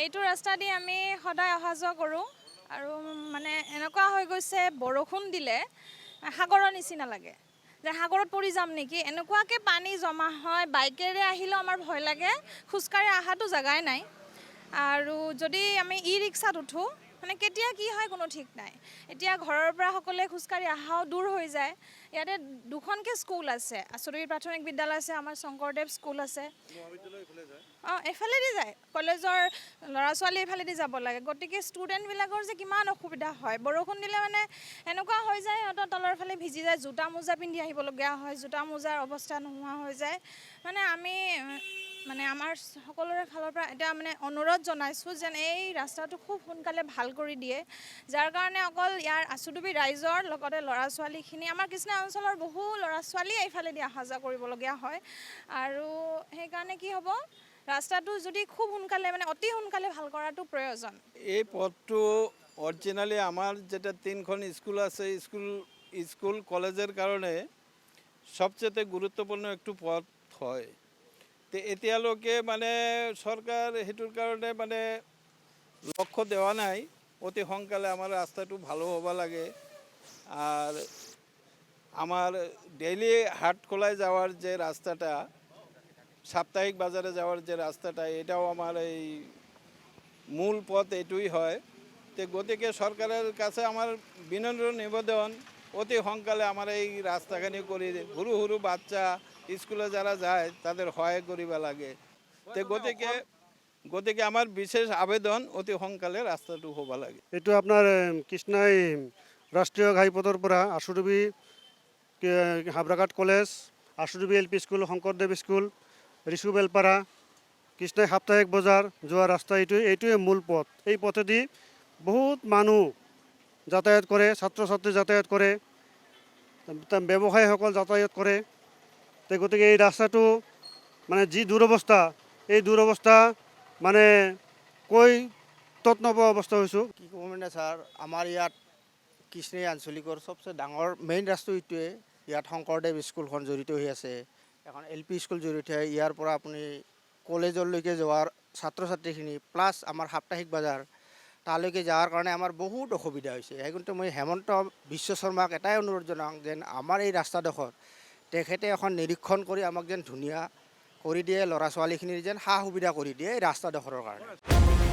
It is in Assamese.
এইটো ৰাস্তা দি আমি সদায় অহা যোৱা কৰোঁ আৰু মানে এনেকুৱা হৈ গৈছে বৰষুণ দিলে সাগৰৰ নিচিনা লাগে যে সাগৰত পৰি যাম নেকি এনেকুৱাকৈ পানী জমা হয় বাইকেৰে আহিলেও আমাৰ ভয় লাগে খোজকাঢ়ি অহাটো জেগাই নাই আৰু যদি আমি ই ৰিক্সাত উঠোঁ মানে কেতিয়া কি হয় কোনো ঠিক নাই এতিয়া ঘৰৰ পৰা সকলোৱে খোজকাঢ়ি অহাও দূৰ হৈ যায় ইয়াতে দুখনকৈ স্কুল আছে আছুৰি প্ৰাথমিক বিদ্যালয় আছে আমাৰ শংকৰদেৱ স্কুল আছে এফালেদি যায় কলেজৰ ল'ৰা ছোৱালী এফালেদি যাব লাগে গতিকে ষ্টুডেণ্টবিলাকৰ যে কিমান অসুবিধা হয় বৰষুণ দিলে মানে এনেকুৱা হৈ যায় সিহঁতৰ তলৰ ফালে ভিজি যায় জোতা মোজা পিন্ধি আহিবলগীয়া হয় জোতা মোজাৰ অৱস্থা নোহোৱা হৈ যায় মানে আমি মানে আমাৰ সকলোৰে ফালৰ পৰা এতিয়া মানে অনুৰোধ জনাইছোঁ যেন এই ৰাস্তাটো খুব সোনকালে ভাল কৰি দিয়ে যাৰ কাৰণে অকল ইয়াৰ আচুডুবি ৰাইজৰ লগতে ল'ৰা ছোৱালীখিনি আমাৰ কৃষ্ণা অঞ্চলৰ বহু ল'ৰা ছোৱালীয়ে এইফালেদি অহা যোৱা কৰিবলগীয়া হয় আৰু সেইকাৰণে কি হ'ব ৰাস্তাটো যদি খুব সোনকালে মানে অতি সোনকালে ভাল কৰাটো প্ৰয়োজন এই পথটো অরিজিনালি আমার যেটা তিনখন স্কুল আছে স্কুল কলেজের কারণে সবচেয়ে গুরুত্বপূর্ণ একটু পথ হয় তো এতিয়ালৈকে মানে সরকার সেইটোৰ কাৰণে মানে লক্ষ্য দেওয়া নাই অতি সোনকালে আমার রাস্তাটো ভালো হব লাগে আর আমার ডেইলি হাটখোলায় যাওয়ার যে রাস্তাটা সাপ্তাহিক বাজারে যাওয়ার যে রাস্তাটা এটাও আমার এই মূল পথ এটুই হয় তো গতিকে সরকারের কাছে আমার বিনম্র নিবেদন অতি সোনকালে আমার এই রাস্তাখানি করে সৰু সৰু বাচ্চা স্কুলে যারা যায় তাদের সহায় করিবা লাগে তো গতিকে আমার বিশেষ আবেদন অতি সোনকালে রাস্তাটো হ'ব লাগে এইটো আপোনাৰ কৃষ্ণাই ৰাষ্ট্ৰীয় ঘাইপথৰ পৰা Ashudubi Habraghat college Ashudubi L P school Shankardev school Richu Belpara Krishnai সাপ্তাহিক বজাৰ যোৱা ৰাস্তা এইটোৱে মূল পথ এই পথেদি বহুত মানুহ যাতায়াত কৰে ছাত্ৰ ছাত্ৰী যাতায়াত কৰে ব্যৱসায়ীসকল যাতায়াত কৰে গতিকে এই ৰাস্তাটো মানে যি দুৰৱস্থা এই দুৰৱস্থা মানে কৈ তত নপৰা অৱস্থা হৈছোঁ কি ক'ব মানে ছাৰ আমাৰ ইয়াত কৃষ্ণাই আঞ্চলিকৰ চবচে ডাঙৰ মেইন ৰাস্তা এইটোৱে ইয়াত শংকৰদেৱ স্কুলখন জড়িত হৈ আছে এখন এল পি স্কুল জড়িত হৈ ইয়াৰ পৰা আপুনি কলেজলৈকে যোৱাৰ ছাত্ৰ ছাত্ৰীখিনি প্লাছ আমাৰ সাপ্তাহিক বজাৰ তালৈকে যোৱাৰ কাৰণে আমাৰ বহুত অসুবিধা হৈছে সেই কিন্তু মই হেমন্ত বিশ্ব শৰ্মাক এটাই অনুৰোধ জনাওঁ যেন আমাৰ এই ৰাস্তাডোখৰ তেখেতে এখন নিৰীক্ষণ কৰি আমাক যেন ধুনীয়া কৰি দিয়ে ল'ৰা ছোৱালীখিনিৰ যেন সা সুবিধা কৰি দিয়ে এই ৰাস্তাডোখৰৰ কাৰণে